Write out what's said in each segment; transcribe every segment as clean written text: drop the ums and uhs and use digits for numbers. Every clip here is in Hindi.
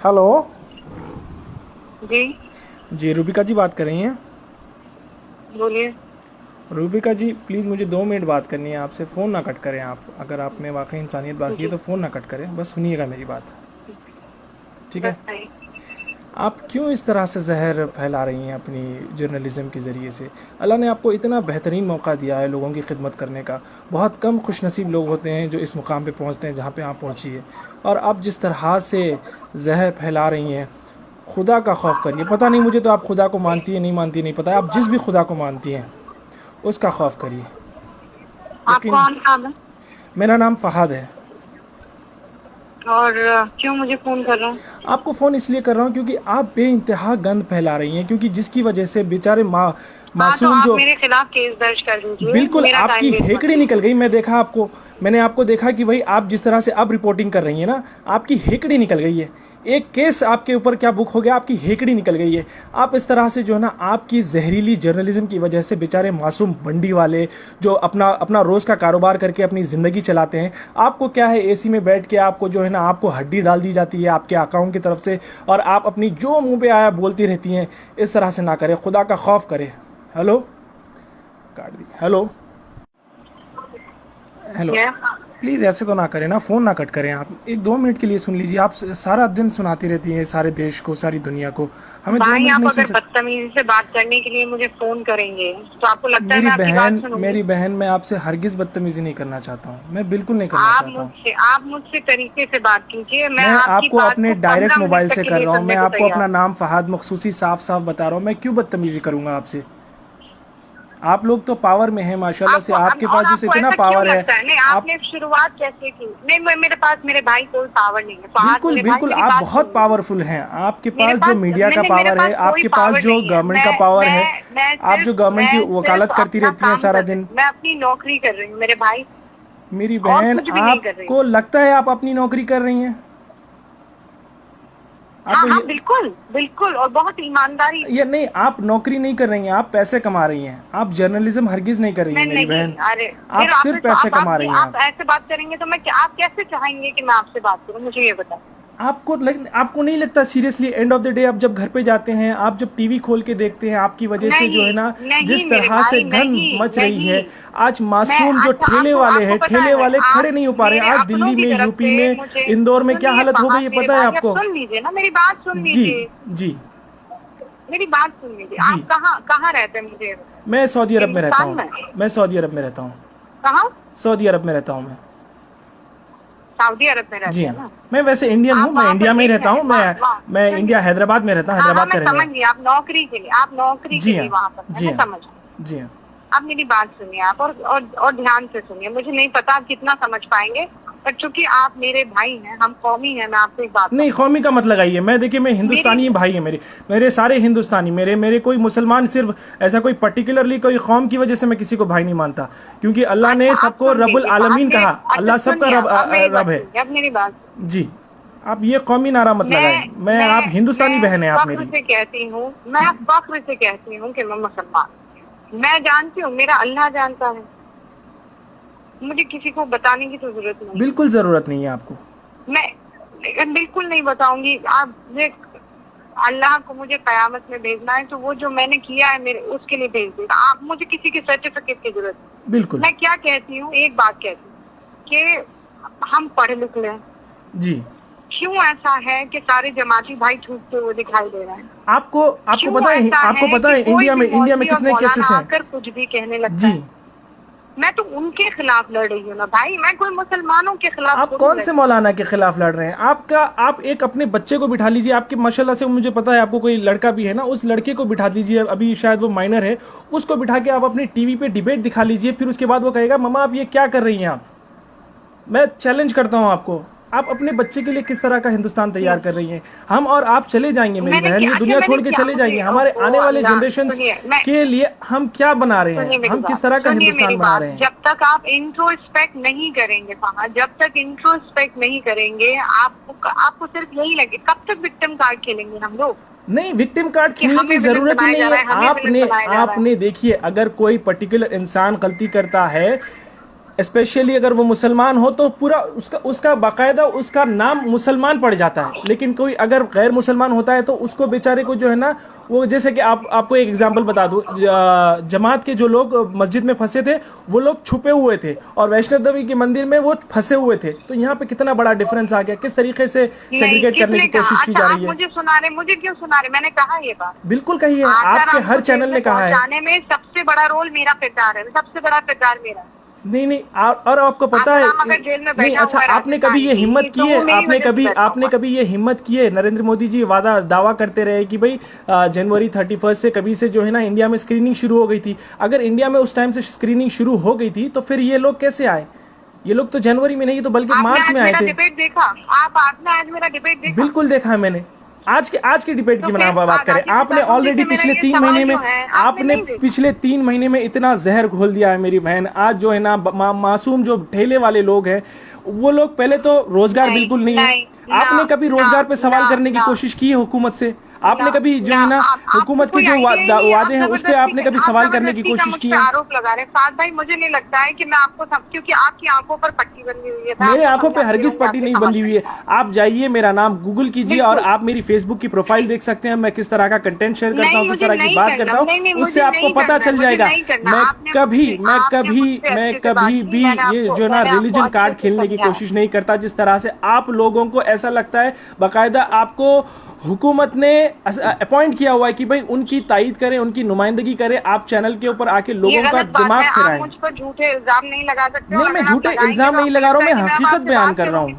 हेलो। जी जी रूबिका जी बात कर रही हैं? बोलिए। रूबिका जी प्लीज़ मुझे 2 मिनट बात करनी है आपसे। फ़ोन ना कट करें आप। अगर आप में वाकई इंसानियत बाकी है जी तो फ़ोन ना कट करें, बस सुनिएगा मेरी बात। ठीक है? बताइए। आप क्यों इस तरह से जहर फैला रही हैं अपनी जर्नलिज़म के ज़रिए से? अल्लाह ने आपको इतना बेहतरीन मौका दिया है लोगों की खिदमत करने का। बहुत कम खुशनसीब लोग होते हैं जो इस मुकाम पे पहुंचते हैं जहाँ पे आप पहुंची है। और आप जिस तरह से जहर फैला रही हैं, खुदा का खौफ करिए। पता नहीं मुझे तो आप खुदा को मानती है नहीं मानती नहीं पता है। आप जिस भी खुदा को मानती हैं उसका खौफ करिए। आप यकीन। कौन नाम है मेरा नाम फ़हाद है। और क्यों मुझे फोन कर रहा हूँ? आपको फ़ोन इसलिए कर रहा हूँ क्योंकि आप बेइंतहा गंद फैला रही हैं, क्योंकि जिसकी वजह से बेचारे हाँ, तो मासूम आप जो। मेरे खिलाफ केस दर्ज कर दीजिए, बिल्कुल मेरा आपकी टाइम वेस्ट मत हेकड़ी निकल कीजिए। गई। मैं देखा आपको, मैंने आपको देखा कि भाई आप जिस तरह से अब रिपोर्टिंग कर रही हैं ना, आपकी हेकड़ी निकल गई है। एक केस आपके ऊपर क्या बुक हो गया, आपकी हेकड़ी निकल गई है। आप इस तरह से जो है ना, आपकी जहरीली जर्नलिज्म की वजह से बेचारे मासूम मंडी वाले जो अपना अपना रोज़ का कारोबार करके अपनी ज़िंदगी चलाते हैं, आपको क्या है एसी में बैठ के आपको जो है ना, आपको हड्डी डाल दी जाती है आपके अकाउंट की तरफ से, और आप अपनी जो मुंह पे आया बोलती रहती हैं। इस तरह से ना करें, खुदा का खौफ करें। हेलो, काट दी। Hello hello. क्या? प्लीज़ ऐसे तो ना करें ना, फ़ोन ना कट करें आप। 1-2 मिनट के लिए सुन लीजिए। आप सारा दिन सुनाती रहती हैं सारे देश को, सारी दुनिया को। हमें दो भाई, मिनट आप नहीं सुन अगर सकते? बदतमीजी से बात करने के लिए मुझे फोन करेंगे तो आपको लगता है मैं आपकी बात सुनूंगी? मेरी बहन, मैं आपसे हरगिज़ बदतमीज़ी नहीं करना चाहता हूँ। मैं बिल्कुल नहीं करना चाहता हूँ। आप मुझसे तरीके से बात कीजिए। मैं मैं आपकी आपको बात अपने को डायरेक्ट 15 मोबाइल मिनट तक से के कर लिए रहा हूँ। मैं सुनने को आपको अपना तैयार नाम फ़हाद मखसूसी साफ साफ बता रहा हूँ। मैं क्यों बदतमीज़ी करूँगा आपसे? आप लोग तो पावर में हैं हूँ। माशाल्लाह से। आपको आपके और पास जैसे आपको इतना ऐसा क्यों पावर है। लगता है? नहीं, आप आपने शुरुआत कैसे की? नहीं, मेरे पास मेरे भाई कोई पावर नहीं है। फहाद बिल्कुल मेरे भाई, बिल्कुल मेरी आप बात सुन बहुत लीजिए। पावरफुल हैं। आपके मेरे पास जो पास मीडिया का मैंने मेरे पावर है, पास कोई आपके पास पावर जो नहीं है। गवर्नमेंट का पावर है, आप जो गवर्नमेंट की मैं सिर्फ वकालत करती अपना रहती हैं काम सारा कर रही दिन। हूँ। मैं अपनी नौकरी कर रही हूँ मेरे भाई, मेरी और बहन, कुछ भी नहीं कर रही हूँ। आपको लगता है आप अपनी नौकरी कर रही हैं? हाँ आपको हाँ, बिल्कुल बिल्कुल, और बहुत ईमानदारी ये से। नहीं, आप नौकरी नहीं कर रही हैं, आप पैसे कमा रही हैं। आप जर्नलिज्म हरगिज़ नहीं कर रही मैं हैं मेरी नहीं, बहन। अरे आप फिर सिर्फ पैसे कमा रही हैं आप ऐसे बात करेंगे तो आप कैसे चाहेंगे कि मैं आपसे बात करूँ? मुझे ये बताएं। आपको नहीं लगता seriously, end of the day आप जब घर पे जाते हैं, आप जब टीवी खोल के देखते हैं, आपकी वजह से जो है नहीं ना, नहीं जिस मेरे तरह से भाई, गंद नहीं मच रही नहीं। है। आज मैं मासूम जो अच्छा, ठेले आपको वाले आपको हैं, पता ठेले है, वाले खड़े आप नहीं हो पा रहे मेरे हैं आज अपनों दिल्ली की में, तरफ यूपी से में, मुझे इंदौर में। क्या सुनिए। हालत हो गई फहाद है मेरे पता है भाई, अब आपको? सुन लीजिए ना, मेरी बात सुन जी लीजिए। जी मेरी बात सुन लीजिए। जी। आप कहाँ कहाँ रहते हैं मुझे ये बताएं। मैं सऊदी अरब में रहता हिंदुस्तान हूँ। में? मैं सऊदी अरब में रहता हूँ। कहाँ? सऊदी अरब में रहता हूँ मैं। सऊदी अरब में जी रहते हैं हाँ। ना? मैं वैसे इंडियन हूँ, आप मैं वहाँ पर इंडिया में ही एक रहता हूँ। वहाँ वहाँ मैं इंडिया सुनिए। हैदराबाद में रहता हूँ, हाँ हाँ, हैदराबाद का मैं रहने समझ वाला। गई। आप नौकरी के जी लिए हाँ वहाँ पर है, जी मैं हाँ समझ गई। जी हाँ। आप मेरी बात सुनिए, आप और ध्यान से सुनिए। मुझे नहीं पता आप कितना समझ पाएंगे, पर चूंकि आप मेरे भाई हैं, हम कौमी हैं, मैं आपसे एक बात नहीं, कहूँ। कौमी का मत लगाइए। मैं देखिए, मैं मेरी हिंदुस्तानी भाई है मेरे। मेरे सारे हिंदुस्तानी, मेरे मेरे कोई मुसलमान, सिर्फ ऐसा कोई पर्टिकुलरली कोई कौम की वजह से मैं किसी को भाई नहीं मानता, क्योंकि अल्लाह ने अच्छा, आप सबको सुन रब्बुल लीजिए आलमीन बात। कहा। अच्छा अल्लाह सबका सुनिए, रब अब मेरी बात रब है। सुनिए, अब मेरी बात सुनिए। जी। आप ये कौमी नारा मत लगाएं। मैं आप हिंदुस्तानी मैं बहन है आप फख्र मेरी। से कहती हूँ, मैं फख्र से कहती हूँ कि मैं मुसलमान। मैं जानती हूँ, मेरा अल्लाह जानता है। मुझे किसी को बताने की तो जरूरत नहीं है। बिल्कुल ज़रूरत नहीं है आपको। मैं बिल्कुल नहीं बताऊंगी। आप अल्लाह को मुझे कयामत में भेजना है तो वो जो मैंने किया है मेरे उसके लिए भेज देगा। आप मुझे किसी के सर्टिफिकेट की जरूरत नहीं। बिल्कुल। मैं क्या कहती हूँ, एक बात कहती हूँ कि हम पढ़े लिख लें। जी। क्यों ऐसा है कि सारे जमाती भाई छूटते हुए दिखाई दे रहे हैं? आपको आपको क्यों पता है, ऐसा आपको है पता कि है कोई भी इंडिया में मौलवी और कितने केसेस मौलाना हैं? आकर कुछ भी कहने लगता जी। है? मैं तो उनके खिलाफ लड़ रही हूँ ना भाई, मैं कोई मुसलमानों के खिलाफ आप थोड़ी कौन लड़ से रही हूँ। मौलाना के खिलाफ लड़ रहे हैं? आप एक अपने बच्चे को बिठा लीजिए। आपके माशाल्लाह से मुझे पता है आपको कोई लड़का भी है ना, उस लड़के को बिठा लीजिए। अभी शायद वो माइनर है। उसको बिठा के आप अपनी टीवी पे डिबेट दिखा लीजिए। फिर उसके बाद वो कहेगा मम्मा आप ये क्या कर रही हैं आप। मैं चैलेंज करता हूं आपको। आप अपने बच्चे के लिए किस तरह का हिंदुस्तान तैयार कर रही हैं? हम और आप चले जाएंगे मेरी मैंने बहन, क्या ये अच्छा दुनिया मैंने छोड़ के क्या चले मुझे जाएंगे। हमारे ओ आने वाले अल्लाह, जनरेशंस सुनिए मैं के लिए हम क्या बना रहे सुनिए हैं, मेरी हम बात, किस तरह का सुनिए मेरी हिंदुस्तान बना बात। रहे हैं? जब तक आप इंट्रोस्पेक्ट नहीं करेंगे फहद, जब तक इंट्रोस्पेक्ट नहीं करेंगे, आपको सिर्फ यही लगे। कब तक विक्टिम कार्ड खेलेंगे हम लोग नहीं, विक्टिम कार्ड कि खेलने की हमें विलन जरूरत ही बनाया नहीं जा है। रहा है, हमें विलन बनाया जा रहा है? आपने देखिए, अगर कोई पर्टिकुलर इंसान गलती करता है, स्पेशली अगर वो मुसलमान हो तो पूरा उसका बाकायदा उसका नाम मुसलमान पड़ जाता है। लेकिन कोई अगर गैर मुसलमान होता है तो उसको बेचारे को जो है ना, वो जैसे कि आपको एक एग्जांपल बता दूं, जमात के जो लोग मस्जिद में फंसे थे वो लोग छुपे हुए थे और वैष्णो देवी के मंदिर में वो फंसे हुए थे। तो यहाँ पे कितना बड़ा डिफरेंस आ गया, किस तरीके से सेग्रीगेट करने की कोशिश की जा रही है। मुझे सुना रहे, मुझे क्यों सुना रहे? मैंने कहा ये बात, बिल्कुल कही है, आपके हर चैनल ने कहा है। जाने में सबसे बड़ा रोल मेरा किरदार है, सबसे बड़ा किरदार मेरा। नहीं और आपको पता है नहीं, अच्छा आपने कभी ये हिम्मत की है, आपने कभी ये हिम्मत की है? नरेंद्र मोदी जी दावा करते रहे कि भाई जनवरी 31 से कभी से जो है ना इंडिया में स्क्रीनिंग शुरू हो गई थी। अगर इंडिया में उस टाइम से स्क्रीनिंग शुरू हो गई थी तो फिर ये लोग कैसे आए? ये लोग तो जनवरी में नहीं तो बल्कि मार्च में आए थे। डिबेट देखा आपने? आज मेरा डिबेट देखा? बिल्कुल देखा है मैंने। आज की डिबेट की बात करें, आपने ऑलरेडी पिछले 3 महीने में इतना जहर घोल दिया है मेरी बहन। आज जो है ना मासूम जो ठेले वाले लोग हैं वो लोग, पहले तो रोजगार बिल्कुल नहीं है। आपने कभी रोजगार पे सवाल करने की कोशिश की है हुकूमत से? आपने कभी जो है ना हुकूमत के जो वादे हैं उस पे आपने कभी सवाल करने की कोशिश की है? आरोप लगा रहे साथ भाई, मुझे नहीं लगता है कि मैं आपको क्योंकि आपकी आंखों पर पट्टी बंधी हुई है। मेरे आंखों पे हरगिज पट्टी नहीं बंधी हुई है। आप जाइए, मेरा नाम गूगल कीजिए और आप मेरी फेसबुक की प्रोफाइल देख सकते हैं। मैं किस तरह का कंटेंट शेयर करता हूँ, किस तरह की बात करता हूँ, उससे आपको पता चल जाएगा। मैं कभी भी ये जो ना रिलीजन कार्ड खेलने की कोशिश नहीं करता। जिस तरह से आप लोगों को ऐसा लगता है, बाकायदा आपको हुकूमत ने अपॉइंट किया हुआ है कि भाई उनकी तायीद करें, उनकी नुमाइंदगी करें, आप चैनल के ऊपर आके लोगों का दिमाग फिराएं। मुझ पर झूठे इल्जाम नहीं लगा सकते। नहीं, मैं झूठे इल्जाम नहीं लगा रहा हूँ, मैं हकीकत बयान कर रहा हूँ।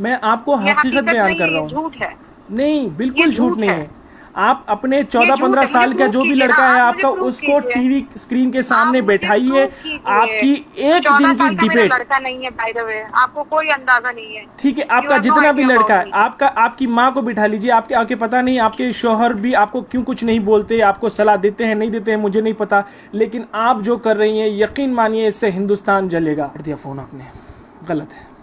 मैं आपको हकीकत बयान कर रहा हूँ। झूठ है? नहीं, बिल्कुल झूठ नहीं है। आप अपने 14-15 साल का जो भी लड़का है आपका, उसको टीवी स्क्रीन के सामने बैठाइए। आपकी एक दिन की डिबेट, लड़का नहीं है बाय द वे, आपको कोई अंदाजा नहीं है। ठीक है, आपका जितना भी लड़का है, आपकी माँ को बिठा लीजिए। आपके पता नहीं आपके शौहर भी आपको क्यों कुछ नहीं बोलते, आपको सलाह देते हैं नहीं देते हैं मुझे नहीं पता, लेकिन आप जो कर रही हैं यकीन मानिए इससे हिंदुस्तान जलेगा। दिया फोन आपने, गलत है।